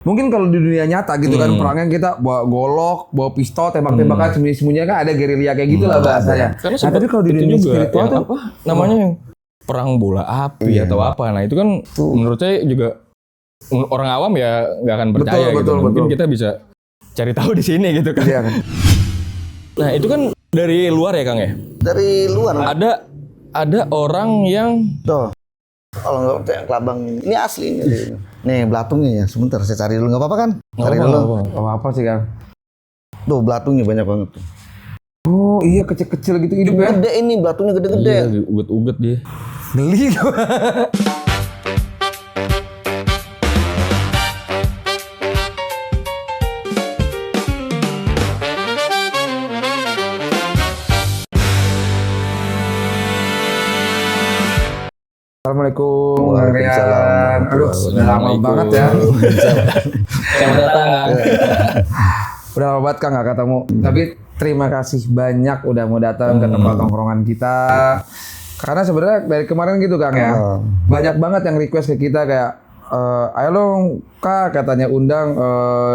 Mungkin kalau di dunia nyata gitu kan perangnya kita bawa golok, bawa pistol, tembak-tembakan sembunyi-sembunyinya kan ada gerilya kayak gitulah bahasanya. Karena Nah, tapi kalau di dunia spiritual tuh apa namanya yang perang bola api atau apa. Nah, itu kan menurut saya juga orang awam ya nggak akan percaya gitu. Mungkin kita bisa cari tahu di sini gitu kan. Iya kan. Nah, itu kan dari luar ya, Kang ya? Dari luar. Ada orang yang Tuh. Kalau nggak percaya kelabang ini asli ini. Nih belatungnya ya. Sebentar saya cari dulu, nggak apa-apa kan? Cari dulu. Apa sih Kang? Tuh belatungnya banyak banget tuh. Oh iya kecil-kecil gitu hidup ya. Gede ini belatungnya gede-gede. iya, uget-uget dia. Geli. Assalamualaikum. Waalaikumsalam. Aduh, udah lama banget ya. Selamat datang. Udah lama banget Kang nggak ketemu. Tapi terima kasih banyak udah mau datang ke tempat tongkrongan kita. Karena sebenarnya dari kemarin gitu Kang ya, banyak banget yang request ke kita kayak, ayo dong Kak katanya undang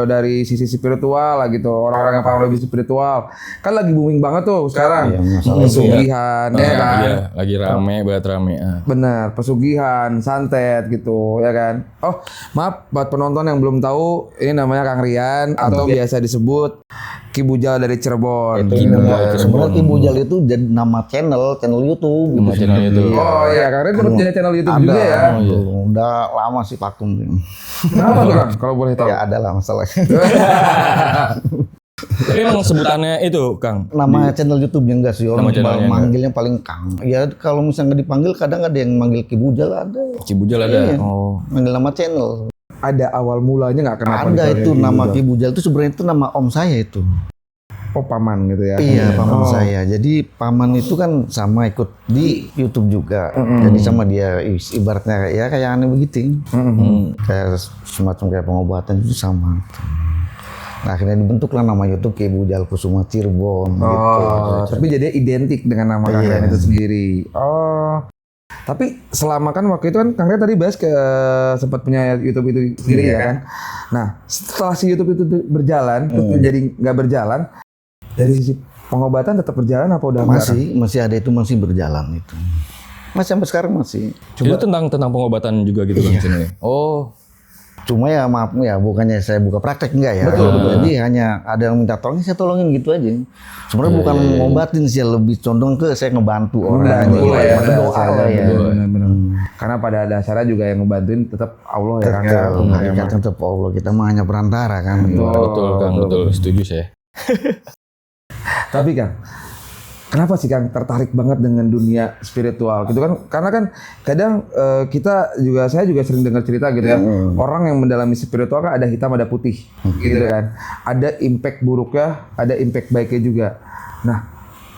dari sisi spiritual lah gitu, orang-orang yang paham lebih spiritual. Kan lagi booming banget tuh sekarang, pesugihan ya kan. Iya, lagi rame banget rame. Benar, pesugihan, santet gitu ya kan. Oh maaf buat penonton yang belum tahu, ini namanya Kang Rian atau biasa disebut Ki Bujal dari Cirebon. Sebenarnya Ki Bujal itu jadi nama channel YouTube. Nama channel YouTube. Oh iya, Kang Rian sempat punya channel YouTube juga ya. Udah lama sih vakum. Kenapa tuh Kang? Kalau boleh tahu. Ya ada lah masalahnya. Tapi emang sebutannya itu, Kang? Nama channel YouTube-nya enggak sih, orang manggilnya paling Kang. Ya kalau misalnya nggak dipanggil, kadang ada yang manggil Ki Bujal ada. Ki Bujal ada. Iya. Oh, Manggil nama channel. ada awal mulanya nggak kenapa? Ada dipanggil itu Ki nama Bujal? Ki Bujal itu sebenarnya itu nama om saya itu. Oh paman gitu ya? Iya, paman saya. Jadi paman itu kan sama ikut di YouTube juga. Jadi sama dia ibaratnya ya kayak aneh begitu. Kayak semacam kayak pengobatan itu sama. Nah, akhirnya dibentuklah nama YouTube Ki Bujal Kusuma Cirebon gitu. Tapi jadi identik dengan nama Kang Rian itu sendiri. Oh. Tapi selama kan waktu itu kan Kang Rian tadi bahas ke sempat punya YouTube itu sendiri ya kan. Nah, setelah si YouTube itu berjalan terus jadi nggak berjalan, dari sisi pengobatan tetap berjalan apa udah Masih ada itu, masih berjalan itu. Masih sampai sekarang masih. Itu tentang pengobatan juga gitu Kang sini. Oh. Cuma ya maaf ya, bukannya saya buka praktek enggak ya. Jadi hanya ada yang minta tolong, saya tolongin gitu aja. Sebenarnya bukan ngobatin sih, lebih condong ke saya ngebantu orang. Doa ya. Benar-benar. Karena pada dasarnya juga yang ngebantuin tetap Allah ya Kang. Hakikatnya tetap Allah, kita mah hanya perantara kan. Betul Kang, betul. Setuju saya. Tapi Kang, kenapa sih Kang tertarik banget dengan dunia spiritual gitu kan? Karena kan kadang saya juga sering dengar cerita gitu ya. Orang yang mendalami spiritual kan ada hitam ada putih gitu kan. Ada impact buruknya, ada impact baiknya juga. Nah,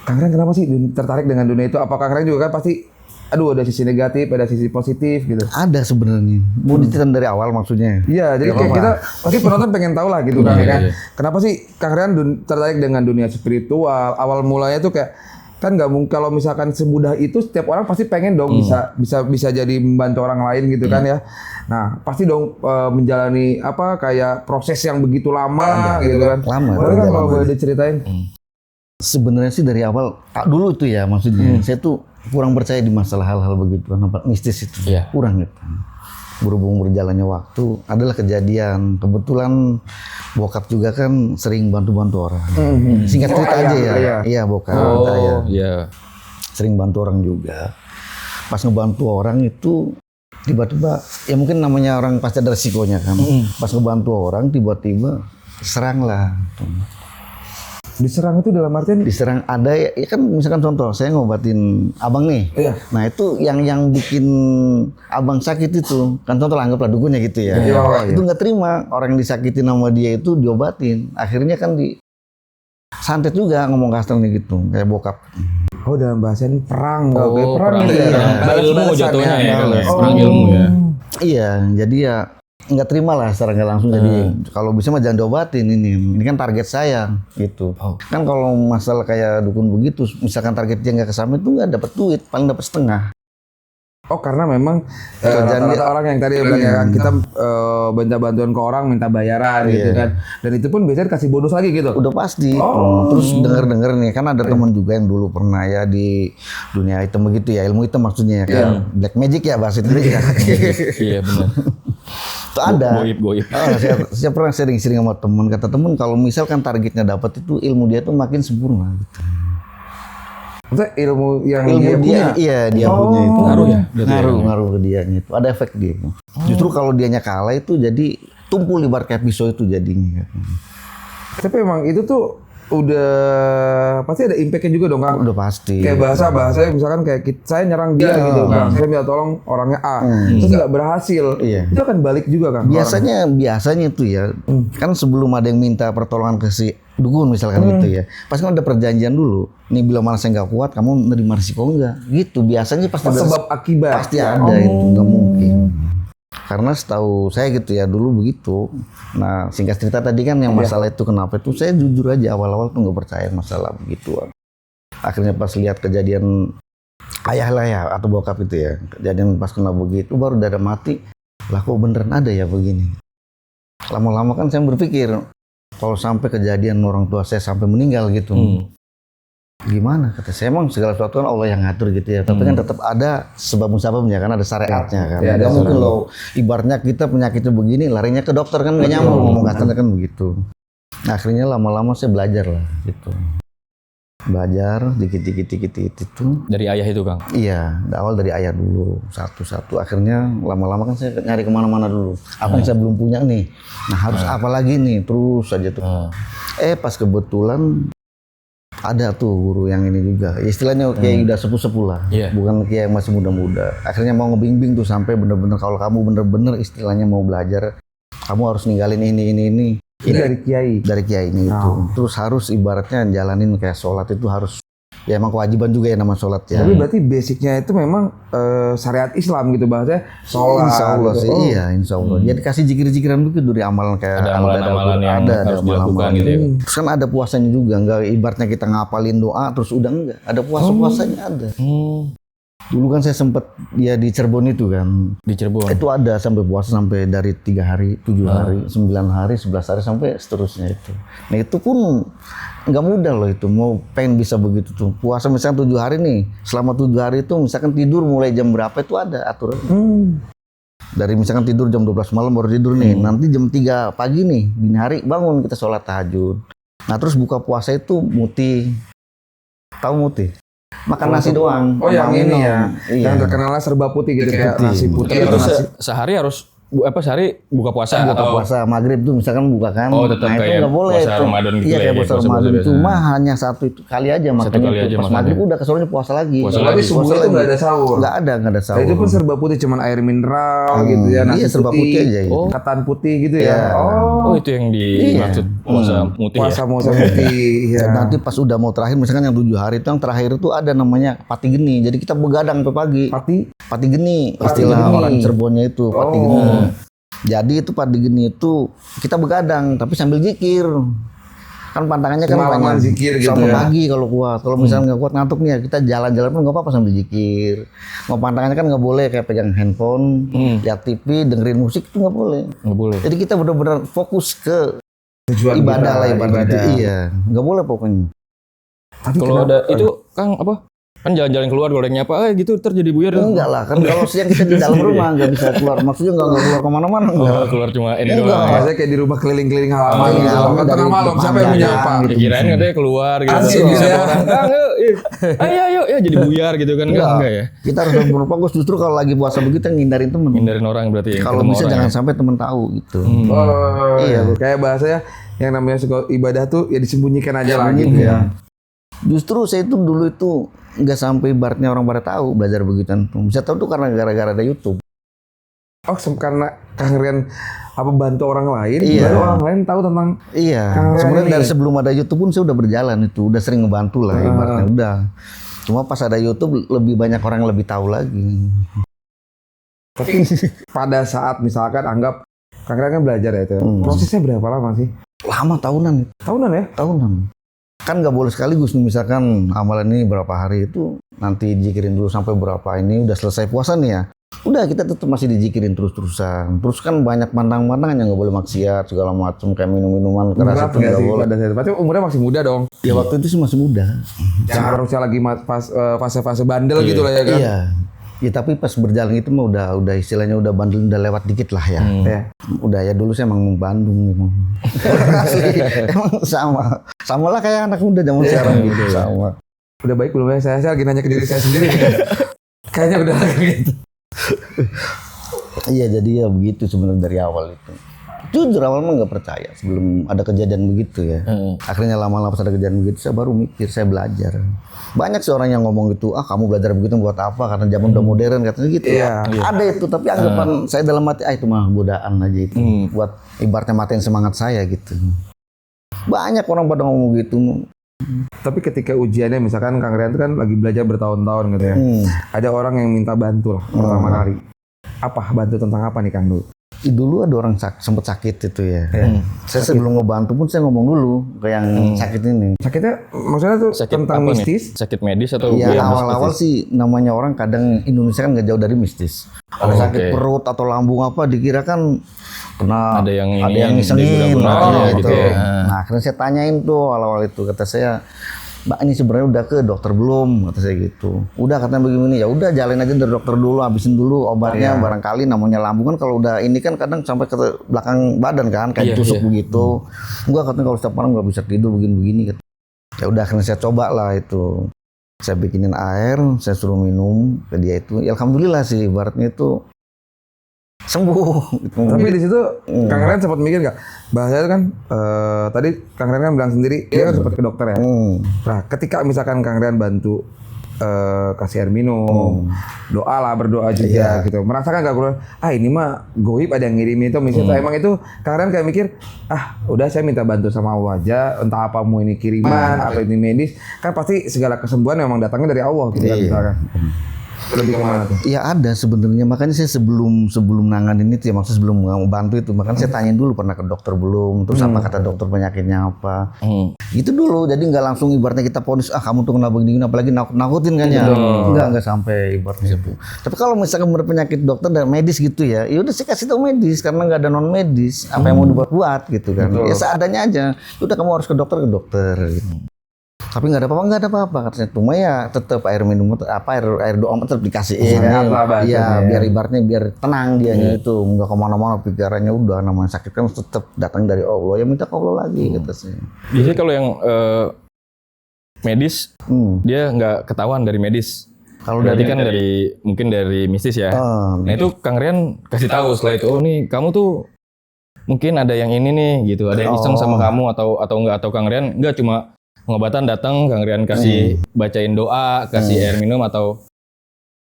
Kang Rian kenapa sih tertarik dengan dunia itu? Apa Kang Rian juga kan pasti ada sisi negatif, ada sisi positif gitu. Ada sebenarnya. Mau diceritain dari awal maksudnya. Iya, jadi kayak kita pasti penonton pengen tahu lah gitu kan. Kenapa sih Kang Rian tertarik dengan dunia spiritual? Awal mulanya tuh kayak kan nggak mungkin kalau misalkan semudah itu setiap orang pasti pengen dong bisa jadi membantu orang lain gitu kan ya. Nah, pasti dong menjalani kayak proses yang begitu lama gitu kan. Lama. Boleh kan kalau boleh diceritain? Sebenarnya sih dari awal dulu itu ya maksudnya saya tuh kurang percaya di masalah hal-hal begitu, mistis itu. Kurang gitu. Berhubung berjalannya waktu, adalah kejadian. Kebetulan bokap juga kan sering bantu-bantu orang. Singkat cerita aja ya. Iya bokap saya. Iya. Sering bantu orang juga. Pas ngebantu orang itu tiba-tiba, ya mungkin namanya orang pasti ada resikonya kan. Pas ngebantu orang tiba-tiba serang lah. Diserang itu dalam artian? Diserang ada ya kan misalkan contoh saya ngobatin abang nih. Nah itu yang bikin abang sakit itu kan contoh anggaplah dukunnya gitu ya. Itu nggak terima orang yang disakitin sama dia itu diobatin. Akhirnya kan santet juga ngomong kasarnya gitu kayak bokap. Oh dalam bahasa ini perang. Perang gitu ya. ilmu jatuhnya ya. Perang ilmu ya. Iya jadi ya nggak terima lah secara nggak langsung. Jadi kalau bisa mah jangan diobatin ini kan target saya gitu. Kan kalau masalah kayak dukun begitu misalkan targetnya nggak kesampe itu nggak dapat duit, paling dapat setengah. Oh karena memang rata-rata orang yang tadi bilang ya kita minta bantuan ke orang minta bayaran gitu kan, dan itu pun biasanya kasih bonus lagi gitu. Udah pasti. Terus denger nih kan ada teman juga yang dulu pernah ya di dunia hitam begitu ya, ilmu hitam maksudnya ya kan, black magic ya bahasa itu ya. Iya benar. Itu ada. Goib. Saya pernah sering-sering sama teman, kata teman kalau misalkan targetnya dapat itu ilmu dia tuh makin sempurna gitu. Maksudnya ilmu yang Ilmu dia, iya dia punya itu Ngaruh ya? ngaruh ke dia itu, ada efek dia. Justru kalau dianya kalah itu jadi tumpul ibarat kayak pisau itu jadinya. Tapi emang itu tuh udah pasti ada impactnya juga dong Kang. Udah pasti. Kayak bahasanya misalkan kayak saya nyerang dia gitu Kang, saya minta tolong orangnya A, terus nggak berhasil, itu akan balik juga Kang. Biasanya itu ya, kan sebelum ada yang minta pertolongan ke si dukun misalkan gitu ya, pasti kan ada perjanjian dulu. Nih bila mana saya nggak kuat, kamu nerima risiko enggak? Gitu biasanya pasti ada sebab akibat. Pasti ada itu, nggak mungkin. Karena setahu saya gitu ya dulu begitu. Nah singkat cerita tadi kan yang masalah itu kenapa itu saya jujur aja awal-awal tuh nggak percaya masalah begituan. Akhirnya pas lihat kejadian ayah lah ya atau bokap itu ya, kejadian pas kena begitu baru dada mati. Lah kok beneran ada ya begini. Lama-lama kan saya berpikir kalau sampai kejadian orang tua saya sampai meninggal gitu. Gimana kata saya, emang segala sesuatu kan Allah yang ngatur gitu ya, tapi kan tetap ada sebab-musababnya kan, ada syariatnya kan. Ya, Gak mungkin loh ibaratnya kita penyakitnya begini larinya ke dokter kan, gak nyambung ngomong katanya kan begitu. Nah akhirnya lama-lama saya belajar lah gitu, belajar dikit-dikit itu dari ayah itu Kang. iya, awal dari ayah dulu satu-satu, akhirnya lama-lama kan saya nyari kemana-mana dulu apa yang saya belum punya nih, nah harus apa lagi nih, terus aja tuh. Pas kebetulan ada tuh guru yang ini juga, istilahnya kayak udah sepuh-sepuh lah, bukan kayak yang masih muda-muda. Akhirnya mau ngebimbing tuh sampai bener-bener kalau kamu bener-bener istilahnya mau belajar, kamu harus ninggalin ini. Ini dari kiainya itu. Terus harus ibaratnya jalanin kayak sholat itu harus, ya emang kewajiban juga ya nama sholat ya. Tapi berarti basicnya itu memang syariat Islam gitu bahasanya sholat. Insya Allah gitu. sih, iya insya Allah. Dia dikasih zikir-zikiran begitu dari amalan kayak ada amalan-amalan yang harus dilakukan gitu ya. Terus kan ada puasanya juga, enggak ibaratnya kita ngapalin doa terus udah enggak. Ada puasanya ada. Dulu kan saya sempet ya di Cirebon itu kan. Di Cirebon. Itu ada sampai puasa sampai dari 3 hari, 7 hari, 9 hari, 11 hari sampai seterusnya itu. Nah itu pun nggak mudah loh itu, mau pengen bisa begitu tuh. Puasa misalnya 7 hari nih, selama 7 hari itu misalkan tidur mulai jam berapa itu ada aturan. Dari misalkan tidur jam 12 malam baru tidur nih, nanti jam 3 pagi nih, dini hari bangun kita sholat tahajud. Nah terus buka puasa itu muti, tahu muti? Makan nasi doang. Oh yang ini ya, iya. yang terkenalnya serba putih gitu kayak nasi putih. Itu nasi. sehari harus sehari buka puasa Buka atau puasa maghrib tuh misalkan buka kan. Oh, tetap nah itu kayak nggak boleh puasa tuh. Ramadan gitu Iya ya, kayak puasa puasa Ramadan, biasa. cuma hanya satu kali aja makannya kali tuh. aja Pas makannya. maghrib udah kesorannya puasa lagi. Tapi subuhnya itu nggak ada sahur. Nggak ada sahur. Nah, itu pun serba putih, cuman air mineral gitu ya, nasi Iya serba putih aja ya. ketan putih gitu ya. Iya. Oh itu yang dimaksud puasa putih Puasa ya. puasa putih. Ya. Dan nanti pas udah mau terakhir misalkan yang 7 hari itu yang terakhir itu ada namanya pati geni. Jadi kita begadang sampai pagi. Pati geni istilah geni. orang Cirebonnya itu pati geni. Jadi itu pati geni itu kita begadang tapi sambil zikir. Kan pantangannya kan Semalaman banyak zikir gitu sampai ya. pagi kalau kuat. Kalau misalnya nggak kuat ngantuk nih ya kita jalan-jalan pun nggak apa-apa sambil zikir. Mau pantangannya kan nggak boleh kayak pegang handphone, lihat TV, dengerin musik itu nggak boleh. Nggak boleh. Jadi kita benar-benar fokus ke Tujuan ibadah kita, lah ibadah. ibadah. Iya, nggak boleh pokoknya. Tapi Kalau ada itu Kang apa? Kan jalan-jalan keluar gorengnya apa? Gitu terjadi buyar. Enggak lah, kan kalau siang kita di dalam rumah nggak bisa keluar. Maksudnya nggak keluar kemana-mana. Oh, keluar cuma ini doang. Biasanya kayak di rumah keliling-keliling halaman Iya, gitu. Kan tengah dari malam siapa yang depan menyapa? jalan gitu. Kirain katanya keluar gitu. Asik Terus gitu ada ya. orang, Kang, yuk. Ayo, ya jadi buyar gitu kan. Enggak ya. Kita harus berfokus justru kalau lagi puasa begitu ngindarin temen. Hindarin orang berarti ya. Kalau ketemu bisa orang jangan ya. sampai temen tahu gitu. Oh, Iya. kayak bahasanya yang namanya ibadah tuh ya disembunyikan aja lah gitu Iya. ya. Justru saya itu dulu itu nggak sampai ibaratnya orang pada tahu belajar begituan tuh. Bisa tahu tuh karena gara-gara ada YouTube. Oh, karena Kang Rian apa bantu orang lain, Iya. baru orang lain tahu tentang Iya. Kang Rian Sebenarnya ini. dari sebelum ada YouTube pun saya udah berjalan itu, udah sering ngebantu lah ibaratnya udah. Cuma pas ada YouTube lebih banyak orang yang lebih tahu lagi. tapi pada saat misalkan anggap Kang Rian kan belajar ya itu. Prosesnya berapa lama sih? Lama tahunan itu. Tahunan ya? Tahunan. kan nggak boleh sekaligus nih, misalkan amalan ini berapa hari itu nanti dijikirin dulu sampai berapa ini udah selesai puasa nih ya. Udah kita tetap masih dijikirin terus-terusan. Terus kan banyak pantangan-pantangan yang nggak boleh maksiat segala macam kayak minum-minuman keras itu nggak boleh. Berarti umurnya masih muda dong. Ya waktu itu sih masih muda. Yang harusnya lagi fase-fase bandel gitu lah ya kan. Iya. Ya tapi pas berjalan itu mah udah istilahnya udah bandel udah lewat dikit lah ya. Udah ya dulu saya emang Bandung emang. Emang sama lah kayak anak muda zaman sekarang gitu sama. Udah baik belum ya? Saya lagi nanya ke diri saya sendiri. Kayaknya udah gitu. Iya jadi ya begitu sebenarnya dari awal itu. Jujur awal mah nggak percaya sebelum ada kejadian begitu ya. Akhirnya lama-lama pas ada kejadian begitu saya baru mikir, saya belajar. Banyak sih orang yang ngomong gitu, kamu belajar begitu buat apa? Karena zaman udah modern katanya gitu. Iya. Ada itu tapi anggapan saya dalam hati itu mah godaan aja itu. Buat ibaratnya matiin semangat saya gitu. Banyak orang pada ngomong gitu. Tapi ketika ujiannya misalkan Kang Rian itu kan lagi belajar bertahun-tahun gitu ya. Ada orang yang minta bantu lah pertama kali. Apa bantu tentang apa nih Kang dulu? Dulu ada orang sempat sakit itu ya. Saya sebelum ngebantu pun saya ngomong dulu ke yang sakit ini. Sakitnya maksudnya tuh sakit tentang apa mistis? Nih? Sakit medis atau ya awal-awal sih namanya orang kadang Indonesia kan nggak jauh dari mistis. Ada sakit perut atau lambung apa dikira kan kena ada yang ngisengin gitu. Nah akhirnya saya tanyain tuh awal-awal itu, kata saya, Mbak ini sebenarnya udah ke dokter belum? Kata saya gitu. Udah katanya begini, ya udah jalanin aja dari dokter dulu, habisin dulu obatnya, barangkali namanya lambung kan kalau udah ini kan kadang sampai ke belakang badan kan kayak tusuk begitu. Enggak katanya kalau setiap malam nggak bisa tidur begini-begini. Ya udah akhirnya saya coba lah itu. Saya bikinin air, saya suruh minum ke dia itu. Ya, alhamdulillah sih ibaratnya itu sembuh. Tapi di situ Kang Rian sempat mikir nggak? Bahasanya kan tadi Kang Rian kan bilang sendiri dia kan sempat ke dokter ya. Nah ketika misalkan Kang Rian bantu kasih air minum, doa lah berdoa juga gitu. Merasakan nggak keluar? Ini mah goib ada yang ngirim itu misalnya. Emang itu Kang Rian kayak mikir udah saya minta bantu sama Allah aja. Entah apa mau ini kiriman atau ini medis, kan pasti segala kesembuhan memang datangnya dari Allah gitu kan misalkan. Lebih kemana tuh? Ya ada sebenarnya, makanya saya sebelum nanganin itu ya, maksud sebelum bantu itu, makanya saya tanya dulu pernah ke dokter belum, terus apa kata dokter penyakitnya apa, gitu dulu. Jadi nggak langsung ibaratnya kita ponis kamu tuh kena begini, apalagi nakutin kan ya, nggak sampai ibaratnya itu. Tapi kalau misalkan berpenyakit dokter dan medis gitu ya udah saya kasih tahu medis karena nggak ada non medis, apa yang mau dibuat gitu kan, ya seadanya aja. Udah kamu harus ke dokter gitu. Tapi nggak ada apa-apa katanya. Cuma ya tetap air minum air doa tetap dikasihin. Ya biar ibaratnya biar tenang dianya itu, nggak kemana-mana pikirannya, udah namanya sakit kan tetap datang dari Allah, ya minta ke Allah lagi kata saya. Biasanya kalau yang medis dia nggak ketahuan dari medis. Kalau dari kan mungkin dari mistis ya. Nah itu Kang Rian kasih tahu setelah itu, nih kamu tuh mungkin ada yang ini nih gitu, ada yang iseng sama kamu atau enggak, atau Kang Rian enggak cuma pengobatan datang Kang Rian kasih bacain doa, kasih air minum, atau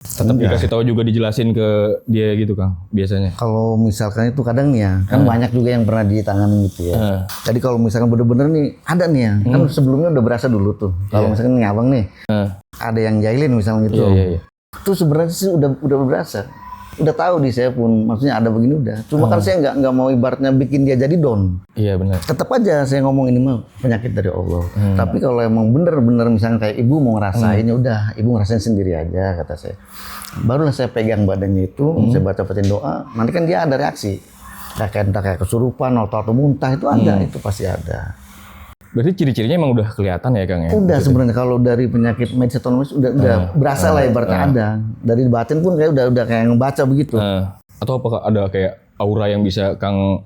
tetap dikasih tahu juga dijelasin ke dia gitu Kang biasanya. Kalau misalkan itu kadang nih ya, kan banyak juga yang pernah ditangani gitu ya. Jadi kalau misalkan bener-bener nih ada nih ya, kan sebelumnya udah berasa dulu tuh. Kalau misalkan nih abang nih, ada yang jahilin misalnya gitu. Itu sebenarnya sih udah berasa. Udah tahu di saya pun, maksudnya ada begini udah. Cuma kan saya nggak mau ibaratnya bikin dia jadi down. Iya benar. Tetap aja saya ngomong ini mah penyakit dari Allah. Tapi kalau emang bener-bener misalnya kayak ibu mau ngerasain, ya udah ibu ngerasain sendiri aja kata saya. Barulah saya pegang badannya itu, saya baca-bacain doa. Nanti kan dia ada reaksi. Entah kayak kesurupan atau muntah itu ada, itu pasti ada. Berarti ciri-cirinya emang udah kelihatan ya Kang ya? Udah sebenarnya kalau dari penyakit medis atau non-medis udah berasa lah ibaratnya ada. Dari batin pun kayak udah kayak ngebaca begitu. Atau apakah ada kayak aura yang bisa Kang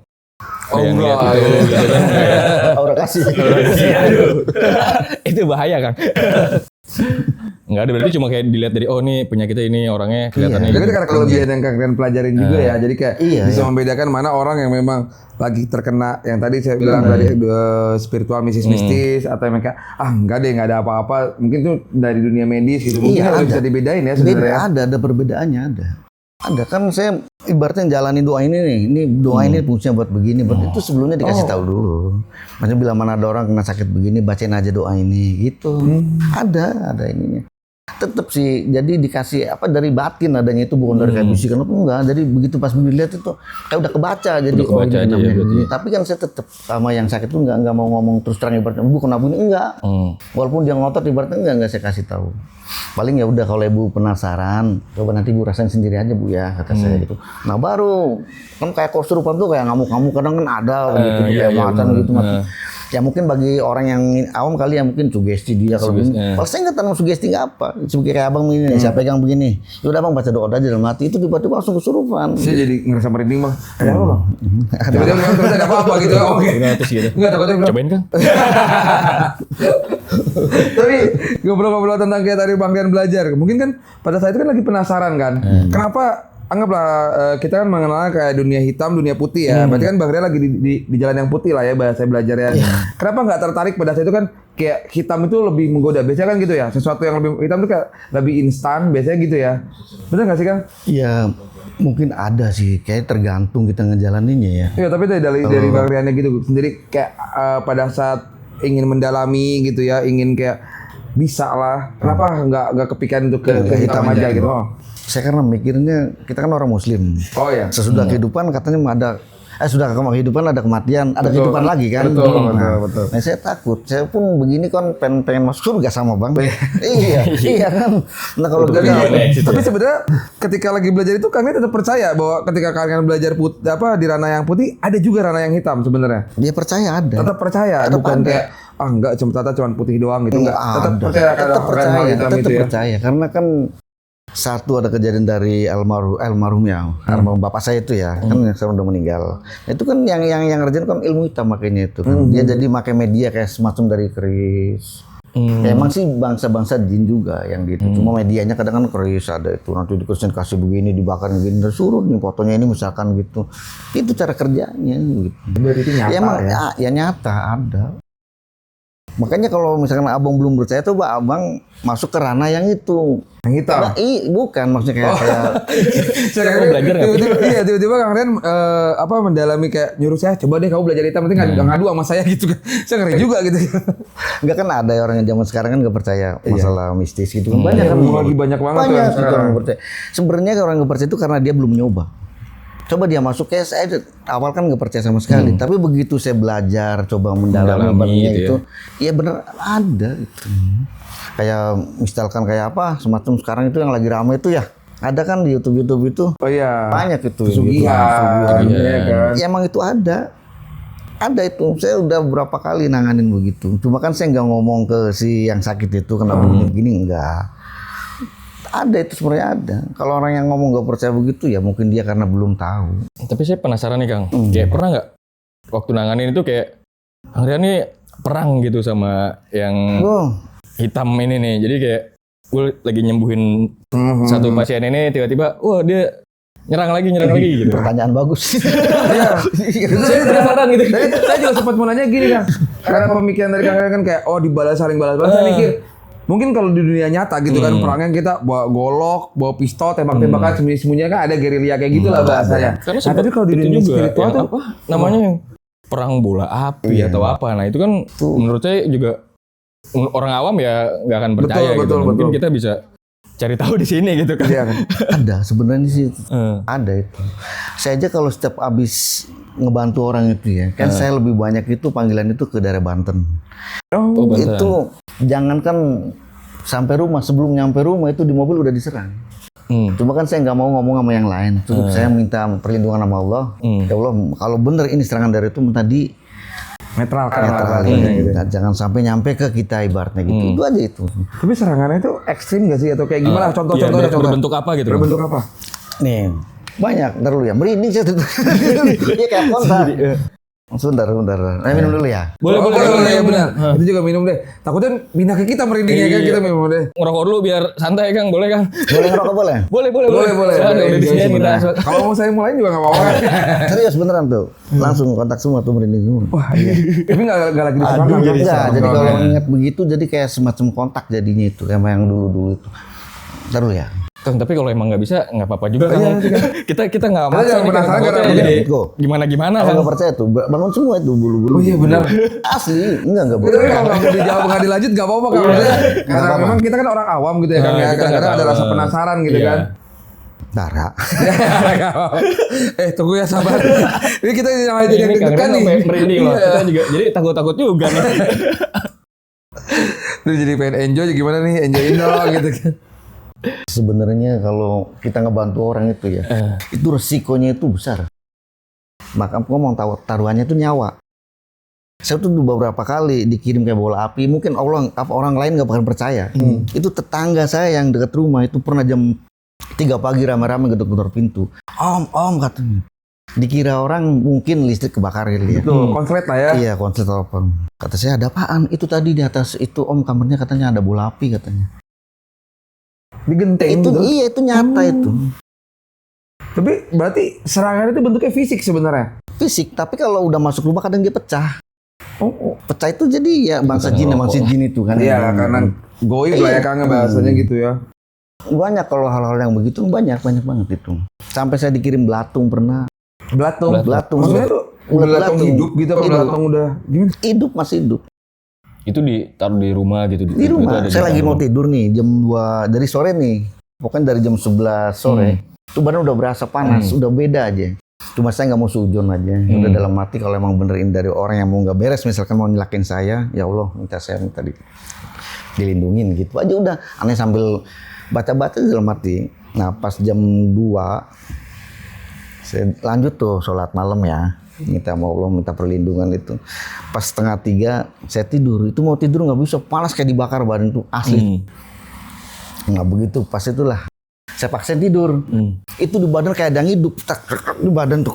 Aura aura kasih. Itu bahaya Kang. Enggak ada, berarti cuma kayak dilihat dari nih penyakitnya ini orangnya kelihatannya. Jadi karena kelebihan yang kalian pelajarin juga ya. Jadi kayak bisa membedakan mana orang yang memang lagi terkena yang tadi saya bilang tadi spiritual mistis atau yang mereka enggak ada apa-apa, mungkin tuh dari dunia medis gitu. Mungkin bisa dibedain ya sebenarnya. Ada perbedaannya ada. Ada kan saya ibaratnya jalani doa ini nih, ini doa ini fungsinya buat begini, itu sebelumnya dikasih tahu dulu. Maksudnya bila mana ada orang kena sakit begini, bacain aja doa ini gitu. Ada ininya. Tetap sih, jadi dikasih apa dari batin adanya itu, bukan dari kayak bisikan apa enggak. Jadi begitu pas dilihat itu kayak udah kebaca, jadi Udah kebaca ini aja ya, namanya. berarti. Tapi kan saya tetap sama yang sakit itu enggak mau ngomong terus terang ibaratnya, Bu kenapa ini enggak. Walaupun dia ngotot ibaratnya enggak saya kasih tahu. Paling ya udah kalau Ibu penasaran, coba nanti Bu rasain sendiri aja Bu ya, kata saya gitu. Nah baru kan kayak kesurupan tuh kayak ngamuk-ngamuk kadang kan ada gitu kayak macan gitu mati. Ya mungkin bagi orang yang awam kali ya mungkin sugesti dia kalau begini. Kalau saya nggak tahu sugesti nggak apa. Seperti kayak abang begini nih, saya pegang begini. Ya udah bang baca doa aja dalam hati itu tiba-tiba langsung kesurupan. Saya jadi ngerasa merinding bang. Ada apa bang? Tiba-tiba terus ada apa gitu. Oke. Enggak takutnya bilang. Cobain Kang. Tapi ngobrol-ngobrol tentang kayak tadi Bang Rian belajar. Mungkin kan pada saat itu kan lagi penasaran kan. Kenapa anggaplah kita kan mengenal kayak dunia hitam, dunia putih ya. Berarti kan Bang Rian lagi di jalan yang putih lah ya bahasa belajar ya. Kenapa nggak tertarik pada saat itu kan kayak hitam itu lebih menggoda. Biasanya kan gitu ya. Sesuatu yang lebih hitam itu kayak lebih instan biasanya gitu ya. Benar nggak sih Kang? Iya. Mungkin ada sih, kayak tergantung kita ngejalaninnya ya. Iya, tapi dari Bang Riannya gitu sendiri kayak pada saat ingin mendalami gitu ya, ingin kayak bisa lah. Kenapa nggak kepikiran untuk ke hitam aja gitu? Oh. Saya karena mikirnya kita kan orang Muslim. Oh ya. Sesudah kehidupan katanya ada sudah kehidupan ada kematian, ada kehidupan lagi kan. Betul. Nah, saya takut. Saya pun begini kan pengen masuk surga sama Bang. iya kan. Nah kalau tapi sebenarnya ketika lagi belajar itu kalian tetap percaya bahwa ketika kalian belajar di ranah yang putih ada juga ranah yang hitam sebenarnya. Dia percaya ada. Tetap percaya, bukan kayak enggak cuma putih doang gitu enggak. Tetap percaya tetap percaya karena kan satu ada kejadian dari almarhum bapak saya itu ya, kan yang sekarang udah meninggal. Itu kan yang ngerjain kan ilmu hitam makanya itu kan. Dia jadi pakai media kayak semacam dari keris. Ya, emang sih bangsa-bangsa jin juga yang gitu. Cuma medianya kadang kan keris ada itu nanti kasih begini dibakar begini suruh nih fotonya ini misalkan gitu. Itu cara kerjanya gitu. Berarti nyata ya. Emang ya nyata ada. Makanya kalau misalkan abang belum percaya tuh abang masuk ke ranah yang itu. Yang hitam? Nah, bukan maksudnya kayak Saya belajar nggak? Tiba-tiba Kang Rian mendalami kayak nyuruh saya coba deh kamu belajar hitam nanti nggak ngadu sama saya gitu kan. Saya ngeri juga gitu. Enggak kan ada orang yang zaman sekarang kan nggak percaya masalah mistis gitu. Banyak kan lagi banyak banget banyak tuh sekarang. Orang percaya. Sebenarnya orang nggak percaya itu karena dia belum nyoba. Coba dia masuk kayak saya awal kan nggak percaya sama sekali, tapi begitu saya belajar, coba mendalami itu, ya bener ada itu. Kayak misalkan kayak apa semacam sekarang itu yang lagi ramai itu ya, ada kan di YouTube itu. Oh iya. Banyak itu. Pesugihan, ya kan. Ya emang itu ada. Ada itu, saya udah berapa kali nanganin begitu. Cuma kan saya nggak ngomong ke si yang sakit itu kenapa begini enggak. Ada itu sebenarnya ada. Kalau orang yang ngomong nggak percaya begitu ya mungkin dia karena belum tahu. Tapi saya penasaran nih Kang, kayak pernah nggak waktu nanganin itu kayak Kang Rian nih perang gitu sama yang hitam ini nih. Jadi kayak gue lagi nyembuhin satu pasien ini tiba-tiba, wah dia nyerang lagi gitu. Pertanyaan bagus. Iya. Saya penasaran gitu. Saya juga sempat mau nanya gini Kang. Karena pemikiran dari Kang Rian kan kayak saling balas-balas. Saya mikir mungkin kalau di dunia nyata gitu kan perangnya kita bawa golok, bawa pistol, tembak-tembakan sembunyi-sembunyinya kan ada gerilya kayak gitulah bahasanya. Nah, tapi kalau di dunia spiritual tuh apa namanya yang perang bola api atau apa. Nah, itu kan menurut saya juga orang awam ya nggak akan percaya gitu. Mungkin kita bisa cari tahu di sini gitu kan. Iya, ada sebenarnya sih ada itu. Saya aja kalau setiap habis ngebantu orang itu ya, kan saya lebih banyak itu panggilan itu ke daerah Banten. Banten. Itu jangankan sampai rumah, sebelum nyampe rumah itu di mobil udah diserang. Cuma kan saya nggak mau ngomong sama yang lain. Cukup saya minta perlindungan sama Allah. Ya Allah, kalau benar ini serangan dari itu minta di netralkan. Gitu. Jangan sampai nyampe ke kita ibaratnya gitu. Itu aja itu. Tapi serangannya itu ekstrim nggak sih atau kayak gimana? Contoh-contohnya berbentuk apa gitu? Berbentuk apa? Nih, banyak. Ntar dulu ya. Merinding saya tuh. Dia kayak kontak. Sebentar. Minum dulu ya. Boleh, benar. Itu juga minum deh. Takutnya pindah ke kita merindingnya kan kita minum deh. Ngerokok dulu biar santai Kang, boleh Kang? Boleh ngerokok boleh? Boleh. Kalau mau saya mulai juga nggak apa-apa. Serius beneran tuh. Langsung kontak semua tuh merinding semua. Wah iya. Tapi nggak lagi diserang jadi. Jadi kalau ingat begitu jadi kayak semacam kontak jadinya itu kayak yang dulu itu. Ntar dulu ya. Kang, tapi kalau emang nggak bisa nggak apa-apa juga kan. Kita nggak Kita jangan penasaran karena jadi Go. gimana Kalau kan. nggak percaya tuh bangun semua itu bulu-bulu. Oh iya benar. Asli, enggak Tapi boleh. kalau nggak mau dijawab nggak dilanjut nggak apa-apa kan. Karena apa-apa. memang kita kan orang awam gitu ya kan. Nah, Ya. kita Kadang-kadang nggak ada tahu. rasa penasaran gitu Iya. kan. Dara. Tunggu ya sabar. Ini kita yang jadi yang Ini Kang deg-degan Rian nih. sampai merinding loh. Iya. Kita juga jadi takut-takut juga nih. Terus jadi pengen enjoy gimana nih? Enjoyin dong gitu kan. Sebenarnya kalau kita ngebantu orang itu ya, itu resikonya itu besar. Maka ngomong taruhannya itu nyawa. Saya tuh beberapa kali dikirim kayak bola api, mungkin orang lain nggak bakal percaya. Itu tetangga saya yang dekat rumah itu pernah jam 3 pagi rame-rame gedor-gedor pintu. Om katanya. Dikira orang mungkin listrik kebakar gitu ya. Itu konslet lah ya. Iya, konslet apa. Kata saya, ada apaan? Itu tadi di atas itu om kamarnya katanya ada bola api katanya. Digenteng Itu gitu. iya, itu nyata itu. Tapi berarti serangan itu bentuknya fisik sebenarnya. Fisik, tapi kalau udah masuk rumah kadang dia pecah. Oh. Pecah itu jadi ya bangsa jin, bangsa jin itu kan. Iya, karena goib lah ya Kang bahasanya gitu ya. Banyak kalau hal-hal yang begitu banyak banget itu. Sampai saya dikirim belatung pernah. Belatung. Maksudnya tuh belatung hidup gitu apa Hidup. belatung udah gimana? Hidup masih hidup. Itu ditaruh di rumah gitu. Di rumah. Saya lagi mau tidur nih jam 2 dari sore nih. Pokoknya dari jam 11 sore. Itu badan udah berasa panas, udah beda aja. Cuma saya nggak mau sujon aja. Udah dalam hati kalau emang benerin dari orang yang mau nggak beres, misalkan mau nyelakain saya, ya Allah minta dilindungin gitu aja udah. Aneh sambil baca-baca dalam hati. Nah pas jam 2 saya lanjut tuh sholat malam ya. Minta sama Allah, minta perlindungan itu. Pas 2:30 saya tidur. Itu mau tidur nggak bisa, panas kayak dibakar badan tuh asli. Nggak begitu, pas itulah saya paksain tidur. Itu di badan kayak ada yang hidup, di badan tuh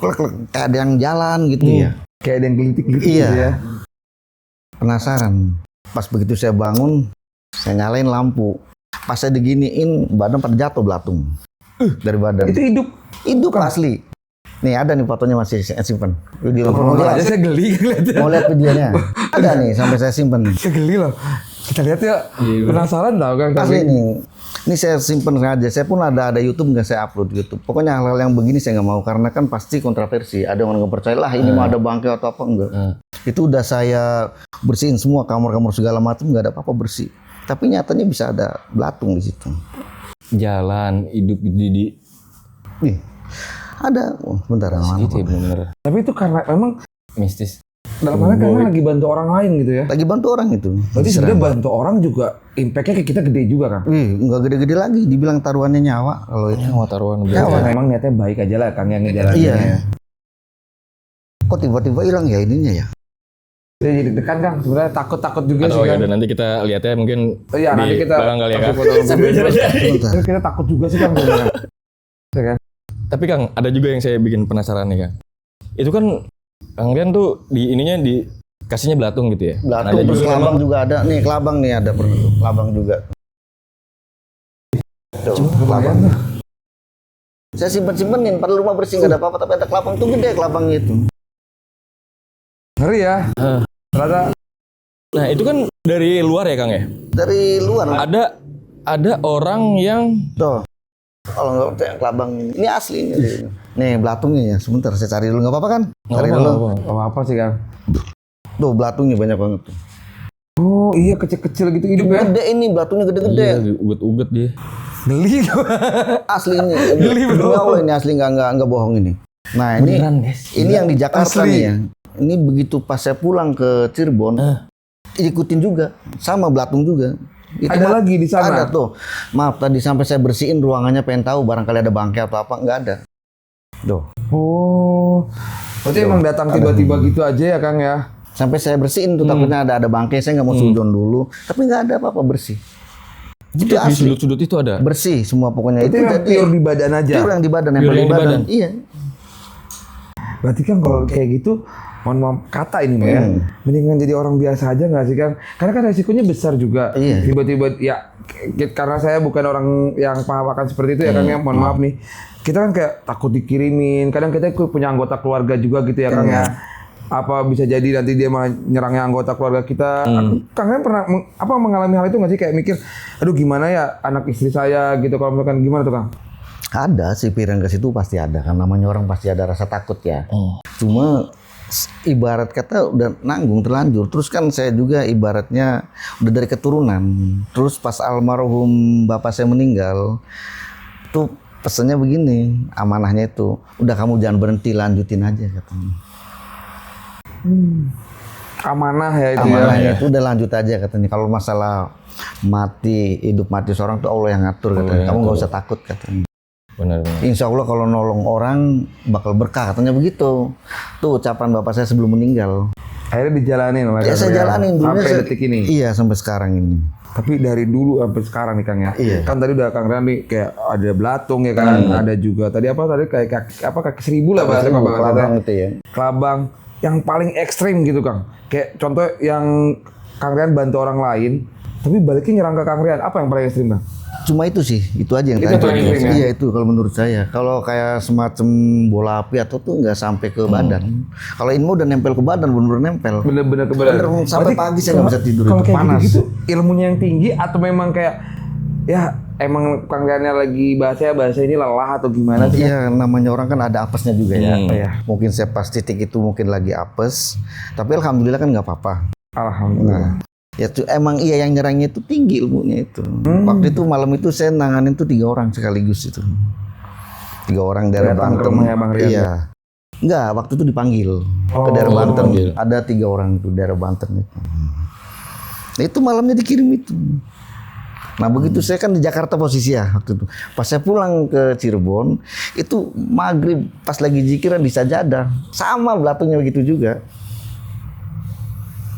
kayak ada yang jalan gitu ya. Kayak ada yang gelitik-gelitik Iya. gitu ya. Penasaran. Pas begitu saya bangun, saya nyalain lampu. Pas saya diginiin, badan pada jatuh belatung dari badan. Itu hidup. Hidup asli. Nih ada nih fotonya masih saya simpen. Video Kalau aja saya geli ngeliatnya. mau lihat videonya. Ada nih sampai saya simpen. Saya geli loh. Kita lihat ya. Penasaran tau kan. Asli nih. Ini saya simpen aja. Saya pun ada YouTube nggak saya upload YouTube. Pokoknya hal-hal yang begini saya nggak mau karena kan pasti kontroversi. Ada orang nggak percaya lah ini mah ada bangkai atau apa enggak. Itu udah saya bersihin semua kamar-kamar segala macam nggak ada apa-apa bersih. Tapi nyatanya bisa ada belatung di situ. Jalan hidup di Nih, ada. Oh, bentar. itu ya benar-benar Tapi itu karena memang mistis. dalam halnya karena lagi bantu orang lain gitu ya. Lagi bantu orang itu. Berarti sebenarnya bantu orang juga impactnya ke kita gede juga kan. Nggak gede-gede lagi. Dibilang taruhannya nyawa kalau itu. Nyawa taruhan Ya, emang niatnya baik aja lah Kang yang ngejalanin. Iya. Kok tiba-tiba hilang ya ininya ya? Saya jadi deg-degan Kang. Sebenarnya takut-takut juga sih Atau ya kan. udah nanti kita lihatnya mungkin Iya, nanti kita belakang kali ya kan. Bentar. Kita takut juga sih Kang sebenarnya. Ya kan? Tapi Kang, ada juga yang saya bikin penasaran nih Kang. Itu kan Kang Rian tuh di ininya dikasihnya belatung gitu ya. Belatung Ada terus juga kelabang emang- juga ada. Nih kelabang nih ada kelabang juga. Tuh, kelabang. Saya simpen-simpenin, padahal rumah bersih nggak ada apa-apa, tapi ada kelabang tuh gede kelabangnya itu. Ngeri ya. Ternyata Nah, itu kan dari luar ya Kang ya. Dari luar. Ada orang yang Tuh. Kalau nggak percaya kelabang ini asli ini. Nih belatungnya ya. Sebentar saya cari dulu nggak apa-apa kan? Cari dulu. apa sih Kang? Tuh belatungnya banyak banget tuh. Oh iya kecil-kecil gitu hidup ya. Gede ini belatungnya gede-gede. Iya, uget-uget dia. Geli. Asli ini. Geli, bro. Demi Allah ini asli nggak bohong ini. Nah ini Beneran, guys. ini yang di Jakarta Asli. nih ya. Ini begitu pas saya pulang ke Cirebon, ikutin juga, sama belatung juga. Itu Ada lagi di sana? Ada tuh. Maaf tadi sampai saya bersihin ruangannya pengen tahu barangkali ada bangkai atau apa, nggak ada. Tuh. Oh. Berarti emang datang tiba-tiba gitu aja ya Kang ya? Sampai saya bersihin tuh takutnya ada bangkai, saya nggak mau sujon dulu, tapi nggak ada apa-apa bersih. Itu Di asli. sudut-sudut itu ada. Bersih semua pokoknya Itu itu yang jadi pure di badan aja. pure yang di badan, yang Pure paling yang di badan. badan. Iya. Berarti kan kalau kayak gitu, mohon maaf kata ini Mbak ya, mendingan jadi orang biasa aja nggak sih Kang? Karena kan resikonya besar juga. Iya. Tiba-tiba ya karena saya bukan orang yang paham akan seperti itu ya Kang ya, mohon maaf nih. Kita kan kayak takut dikirimin, kadang kita punya anggota keluarga juga gitu ya Kang ya. apa bisa jadi nanti dia malah nyerangnya anggota keluarga kita. Kang Rian pernah mengalami hal itu nggak sih, kayak mikir, aduh gimana ya anak istri saya gitu kalau misalkan, gimana tuh Kang? Ada sih, pikiran ke situ pasti ada, kan namanya orang pasti ada rasa takut ya. Cuma ibarat kata udah nanggung terlanjur. Terus kan saya juga ibaratnya udah dari keturunan. Terus pas almarhum bapak saya meninggal, tuh pesannya begini, amanahnya itu, udah kamu jangan berhenti, lanjutin aja katanya. Amanah ya itu. Amanahnya itu udah lanjut aja katanya. Kalau masalah hidup mati seorang tuh Allah yang ngatur katanya. Kamu nggak usah takut katanya. Benar. Insya Allah kalau nolong orang bakal berkah katanya begitu. Tuh ucapan bapak saya sebelum meninggal. Akhirnya dijalanin oleh Ya saya jalanin dulu sampai detik ini. Iya sampai sekarang ini. Tapi dari dulu sampai sekarang nih Kang ya. Iya. Kan tadi udah Kang Rian nih kayak ada belatung ya kan, ada juga tadi kayak kaki seribu lah bahasa Kelabang itu ya. Kelabang yang paling ekstrim gitu Kang. Kayak contoh yang Kang Rian bantu orang lain, tapi baliknya nyerang ke Kang Rian. Apa yang paling ekstrim Bang? Cuma itu sih, itu aja yang Itu tadi. paling ekstrim ya? Iya itu kalau menurut saya. Kalau kayak semacam bola api atau tuh nggak sampai ke badan. Kalau ini udah nempel ke badan, bener-bener nempel. Bener-bener ke badan. Bener, sampai pagi saya nggak bisa tidur, Kalau itu kayak panas. gitu ilmunya yang tinggi atau memang kayak ya emang Kang Riannya lagi bahasa ini lelah atau gimana sih? Iya, namanya orang kan ada apesnya juga ya. Iya. Mungkin saya pas titik itu mungkin lagi apes, tapi alhamdulillah kan nggak apa-apa. Alhamdulillah. Ya tuh emang iya yang nyerangnya itu tinggi ilmunya itu. Waktu itu malam itu saya nanganin tuh 3 orang sekaligus itu. 3 orang dari Datang ke Banten. rumahnya Bang Rian, Iya. Enggak, waktu itu dipanggil ke daerah Banten. Ada 3 orang itu daerah Banten itu. Nah, itu malamnya dikirim itu. Nah begitu saya kan di Jakarta posisi ya waktu itu. Pas saya pulang ke Cirebon, itu maghrib pas lagi zikiran di sajadah. Sama belatungnya begitu juga.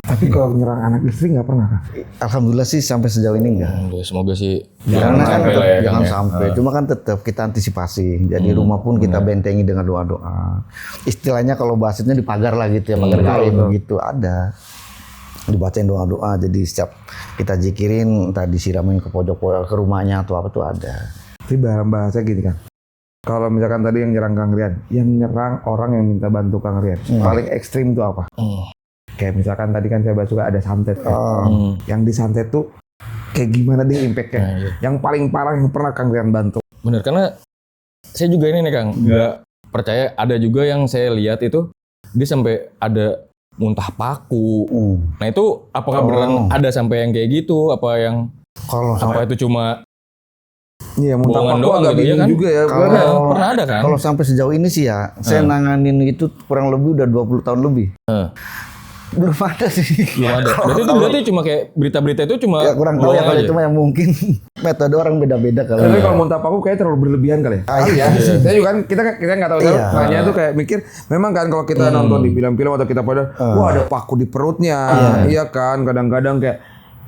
Tapi kalau nyerang anak istri nggak pernah Kang? Alhamdulillah sih sampai sejauh ini enggak. Semoga sih Jangan sampai lah ya, jangan Kang ya. sampai. Cuma kan tetap kita antisipasi. Jadi rumah pun kita bentengi dengan doa-doa. Istilahnya kalau bahasanya dipagar lah gitu ya, pagar gaib gitu ada. Dibacain doa-doa. Jadi setiap kita zikirin, entah disiramin ke pojok-pojok ke rumahnya atau apa tuh ada. Tapi bahasa gini Kang. Kalau misalkan tadi yang nyerang Kang Rian, yang nyerang orang yang minta bantu Kang Rian, paling ekstrim itu apa? Kayak misalkan tadi kan saya bahas juga ada santet. Yang di santet tuh kayak gimana deh impactnya? Nah, iya. Yang paling parah yang pernah Kang Rian bantu. Bener, karena saya juga ini nih Kang, nggak percaya, ada juga yang saya lihat itu dia sampai ada muntah paku. Nah itu apakah beneran ada sampai yang kayak gitu? Apa yang Kalau apa itu cuma Iya, muntah bohongan paku doang agak gitu ya bingung kan? juga ya. Pernah ada kan? Kalau sampai sejauh ini sih ya, saya nanganin itu kurang lebih udah 20 tahun lebih. Belum ada sih. Belum ada. Berarti cuma kayak berita-berita itu cuma Ya kurang tahu ya bohong kalau aja. itu mah yang mungkin metode orang beda-beda kalau. Tapi kalau muntah paku kayak terlalu berlebihan kali ya. Iya. Saya juga kan kita nggak tahu Iya. hanya tuh kayak mikir memang kan kalau kita nonton di film-film atau kita pada wah ada paku di perutnya. Iya kan kadang-kadang